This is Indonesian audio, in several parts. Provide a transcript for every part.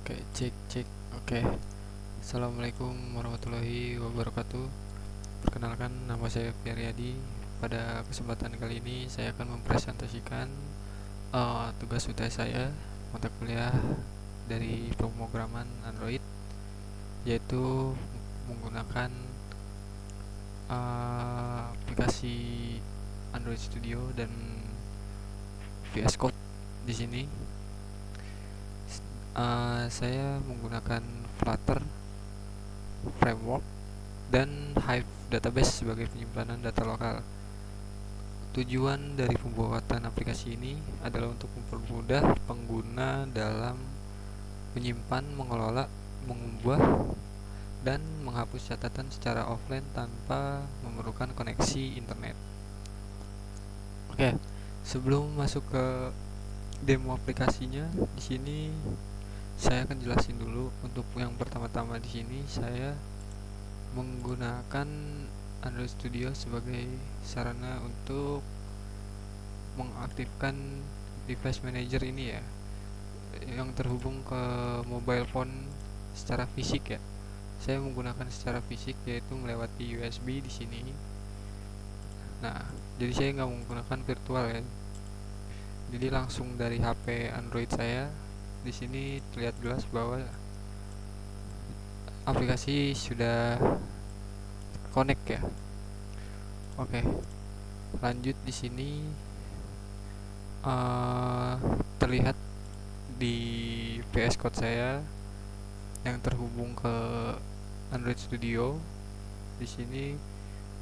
Oke, cek cek. Oke. Assalamualaikum warahmatullahi wabarakatuh. Perkenalkan, nama saya Fiaryadi. Pada kesempatan kali ini saya akan mempresentasikan tugas UTS saya mata kuliah dari pemrograman Android, yaitu menggunakan aplikasi Android Studio dan VS Code. Di sini saya menggunakan Flutter framework dan Hive database sebagai penyimpanan data lokal. Tujuan dari pembuatan aplikasi ini adalah untuk mempermudah pengguna dalam menyimpan, mengelola, mengubah, dan menghapus catatan secara offline tanpa memerlukan koneksi internet. Oke, sebelum masuk ke demo aplikasinya, di sini saya akan jelasin dulu. Untuk yang pertama-tama di sini saya menggunakan Android Studio sebagai sarana untuk mengaktifkan device manager ini ya, yang terhubung ke mobile phone secara fisik ya. Saya menggunakan secara fisik yaitu melewati USB di sini. Nah, jadi saya nggak menggunakan virtual ya. Jadi langsung dari HP Android saya. Di sini terlihat jelas bahwa aplikasi sudah connect ya. Oke, lanjut di sini terlihat di VS Code saya yang terhubung ke Android Studio. Di sini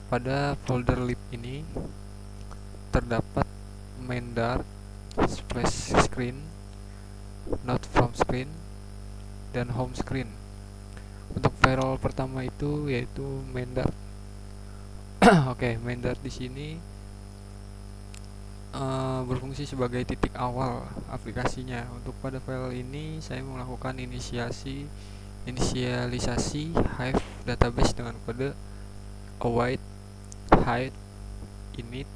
pada folder lib ini terdapat main Dart, splash screen, note from screen, dan home screen. Untuk variable pertama itu yaitu main Dart. Oke, main Dart di sini berfungsi sebagai titik awal aplikasinya. Untuk pada file ini saya melakukan inisialisasi Hive database dengan kode await hide init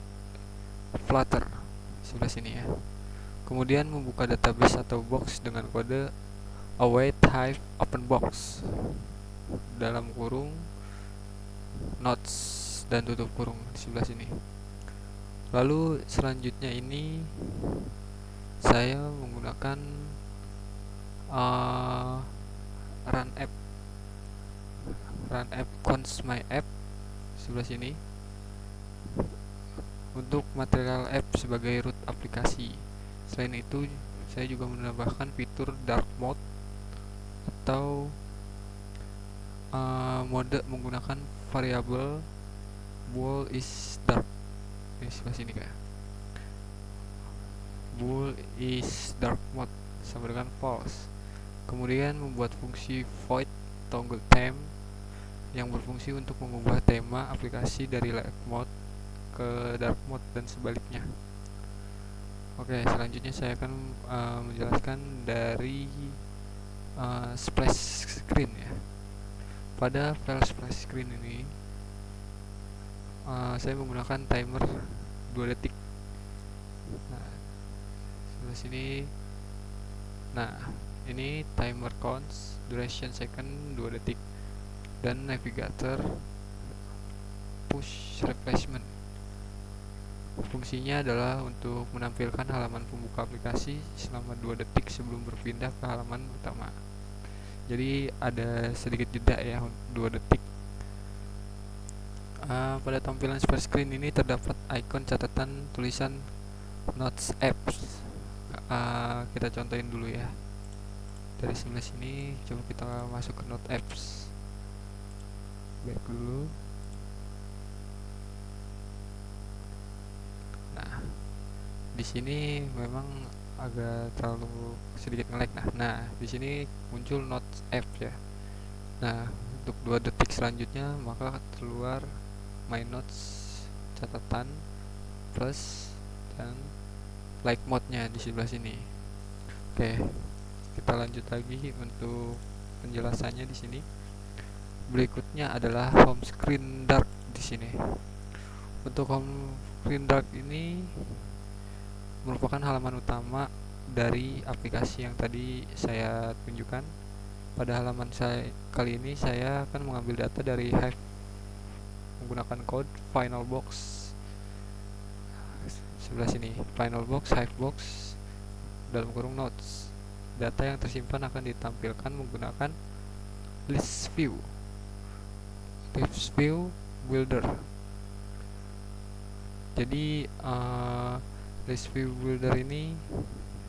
flutter sebelah sini ya. Kemudian membuka database atau box dengan kode await Hive open box dalam kurung notes dan tutup kurung di sebelah sini. Lalu selanjutnya ini saya menggunakan run app cons my app sebelah sini untuk material app sebagai root aplikasi. Selain itu saya juga menambahkan fitur dark mode atau mode menggunakan variabel bool is dark. Ini sebelah sini kayak bool is dark mode sama dengan false. Kemudian membuat fungsi void toggle theme yang berfungsi untuk mengubah tema aplikasi dari light mode ke dark mode dan sebaliknya. Oke, selanjutnya saya akan menjelaskan dari splash screen ya. Pada file splash screen ini saya menggunakan timer 2 detik. Nah, sebelah sini. Nah, ini timer counts duration second 2 detik dan navigator push refreshment. Fungsinya adalah untuk menampilkan halaman pembuka aplikasi selama 2 detik sebelum berpindah ke halaman utama. Jadi ada sedikit jeda ya, 2 detik. Pada tampilan splash screen ini terdapat icon catatan tulisan Notes Apps. Kita contohin dulu ya. Dari sebelah sini coba kita masuk ke Note Apps. Back dulu. Nah, di sini memang agak terlalu sedikit nge-lag. Nah, di sini muncul Notes Apps ya. Nah, untuk 2 detik selanjutnya maka keluar My Notes catatan plus dan like mode-nya di sebelah sini. Oke, kita lanjut lagi untuk penjelasannya di sini. Berikutnya adalah home screen dark di sini. Untuk home screen dark ini merupakan halaman utama dari aplikasi yang tadi saya tunjukkan. Pada halaman saya kali ini saya akan mengambil data dari Hive menggunakan code finalbox. Sebelah sini, finalbox Hivebox dalam kurung notes. Data yang tersimpan akan ditampilkan menggunakan list view builder. Jadi list view builder ini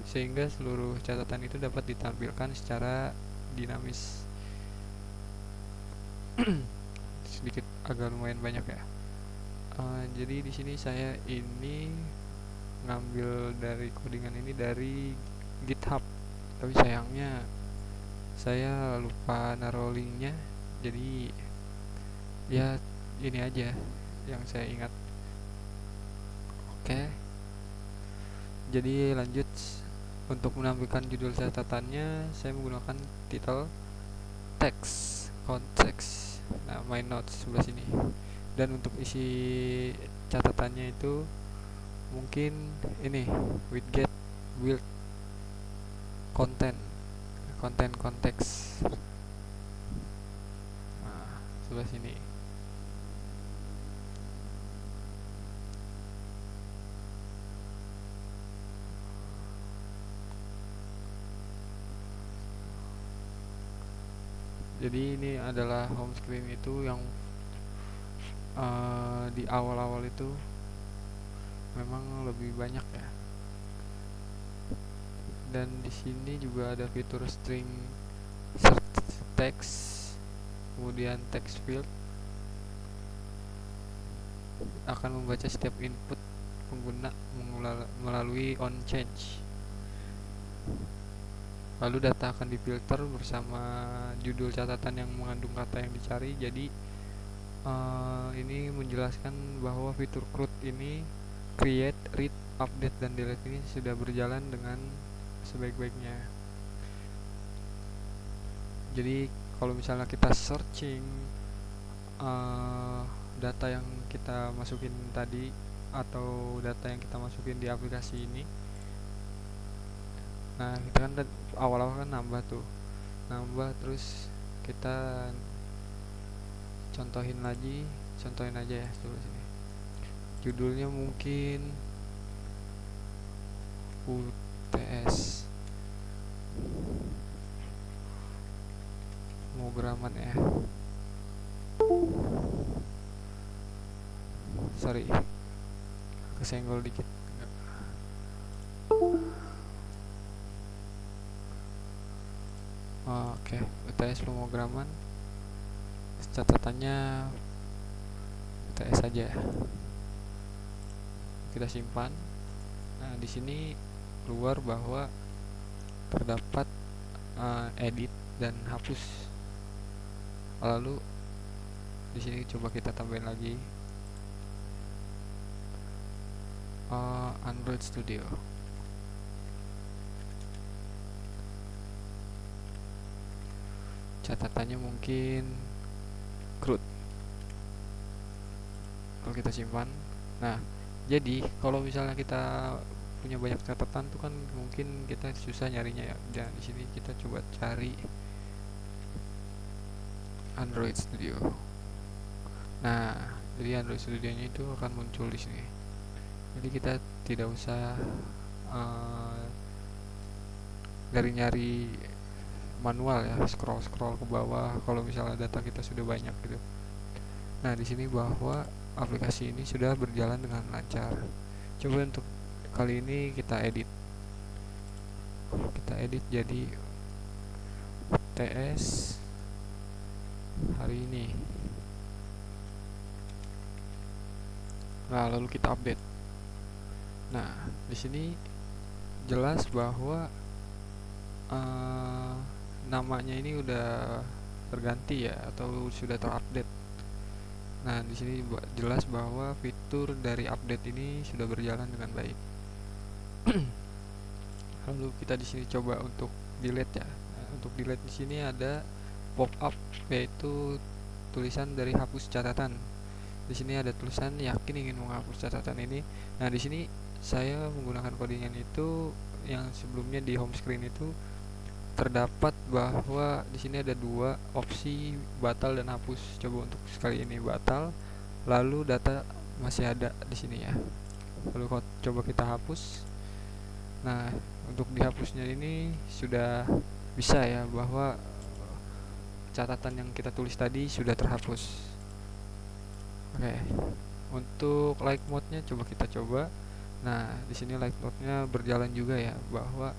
sehingga seluruh catatan itu dapat ditampilkan secara dinamis. Sedikit agak lumayan banyak ya. Jadi di sini saya ini ngambil dari codingan ini dari GitHub, tapi sayangnya saya lupa naruh linknya. Jadi ya ini aja yang saya ingat. Oke, jadi lanjut. Untuk menampilkan judul catatannya saya menggunakan title, text, konteks, nah my notes sebelah sini. Dan untuk isi catatannya itu mungkin ini widget build content konteks, nah sebelah sini. Jadi ini adalah home screen itu yang di awal-awal itu memang lebih banyak ya. Dan di sini juga ada fitur string search text, kemudian text field akan membaca setiap input pengguna melalui on change. Lalu data akan difilter bersama judul catatan yang mengandung kata yang dicari. Jadi ini menjelaskan bahwa fitur CRUD ini create, read, update, dan delete ini sudah berjalan dengan sebaik-baiknya. Jadi kalau misalnya kita searching data yang kita masukin tadi atau data yang kita masukin di aplikasi ini, nah kita kan awal-awal kan nambah terus kita contohin aja ya dulu sini. Judulnya mungkin UTS pemrograman ya. Sorry, kesenggol dikit. Oke, UTS pemrograman. Catatannya UTS saja. Kita simpan. Nah, di sini keluar bahwa terdapat edit dan hapus. Lalu di sini coba kita tambahin lagi Android Studio. Catatannya mungkin CRUD. Kalau kita simpan. Nah, jadi kalau misalnya kita punya banyak catatan tuh kan mungkin kita susah nyarinya ya. Dan di sini kita coba cari Android Studio. Nah, jadi Android Studio-nya itu akan muncul di sini. Jadi kita tidak usah nyari manual ya, scroll ke bawah kalau misalnya data kita sudah banyak gitu. Nah, di sini bahwa aplikasi ini sudah berjalan dengan lancar. Coba untuk kali ini kita edit jadi TS hari ini. Nah, lalu kita update. Nah, di sini jelas bahwa namanya ini udah terganti ya atau sudah terupdate. Nah, di sini jelas bahwa fitur dari update ini sudah berjalan dengan baik. Lalu kita di sini coba untuk delete ya. Nah, untuk delete di sini ada pop up yaitu tulisan dari hapus catatan. Di sini ada tulisan yakin ingin menghapus catatan ini. Nah, di sini saya menggunakan codingan itu yang sebelumnya di home screen itu terdapat bahwa di sini ada dua opsi, batal dan hapus. Coba untuk sekali ini batal, lalu data masih ada di sini ya. Lalu coba kita hapus. Nah, untuk dihapusnya ini sudah bisa ya, bahwa catatan yang kita tulis tadi sudah terhapus. Oke. Untuk light mode-nya coba kita coba. Nah, di sini light mode-nya berjalan juga ya, bahwa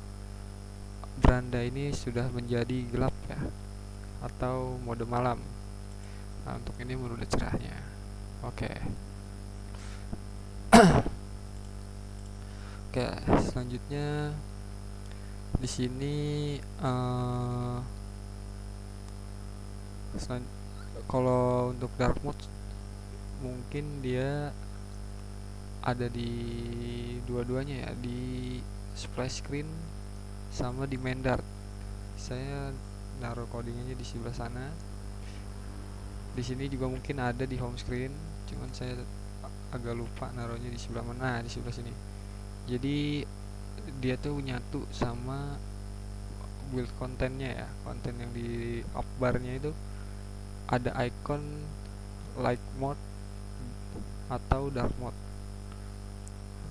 beranda ini sudah menjadi gelap ya, atau mode malam. Nah, untuk ini mode cerahnya. Oke. Oke, selanjutnya di sini kalau untuk dark mode mungkin dia ada di dua-duanya ya, di splash screen sama di main dark. Saya naruh codingannya di sebelah sana. Di sini juga mungkin ada di home screen, cuman saya agak lupa naruhnya di sebelah mana. Nah, di sebelah sini. Jadi dia tuh nyatu sama build kontennya ya, konten yang di up barnya itu ada icon light mode atau dark mode.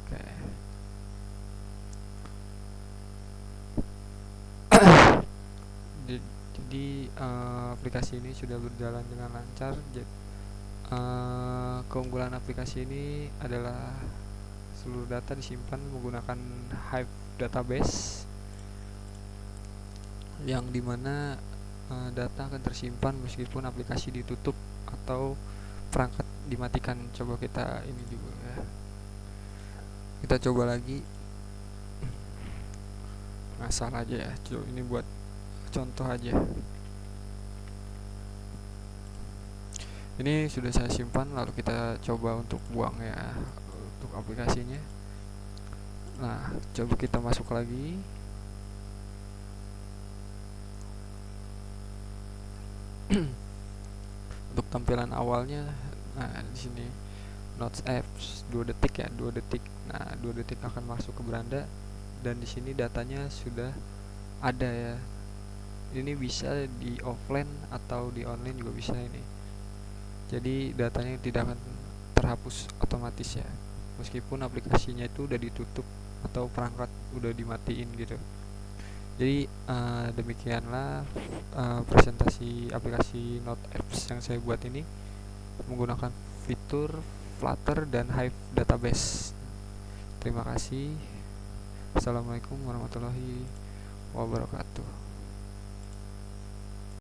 Oke. Jadi aplikasi ini sudah berjalan dengan lancar. Keunggulan aplikasi ini adalah seluruh data disimpan menggunakan Hive database, yang dimana data akan tersimpan meskipun aplikasi ditutup atau perangkat dimatikan. Coba kita ini juga ya, kita coba lagi, ngasal aja ya. Coba ini buat contoh aja. Ini sudah saya simpan, lalu kita coba untuk buang ya, untuk aplikasinya. Nah, coba kita masuk lagi. Untuk tampilan awalnya, nah di sini Notes apps 2 detik ya, 2 detik. Nah, 2 detik akan masuk ke beranda, dan di sini datanya sudah ada ya. Ini bisa di offline atau di online juga bisa ini. Jadi datanya tidak akan terhapus otomatis ya, meskipun aplikasinya itu udah ditutup atau perangkat udah dimatiin gitu. Jadi demikianlah presentasi aplikasi Note Apps yang saya buat ini menggunakan fitur Flutter dan Hive database. Terima kasih. Assalamualaikum warahmatullahi wabarakatuh.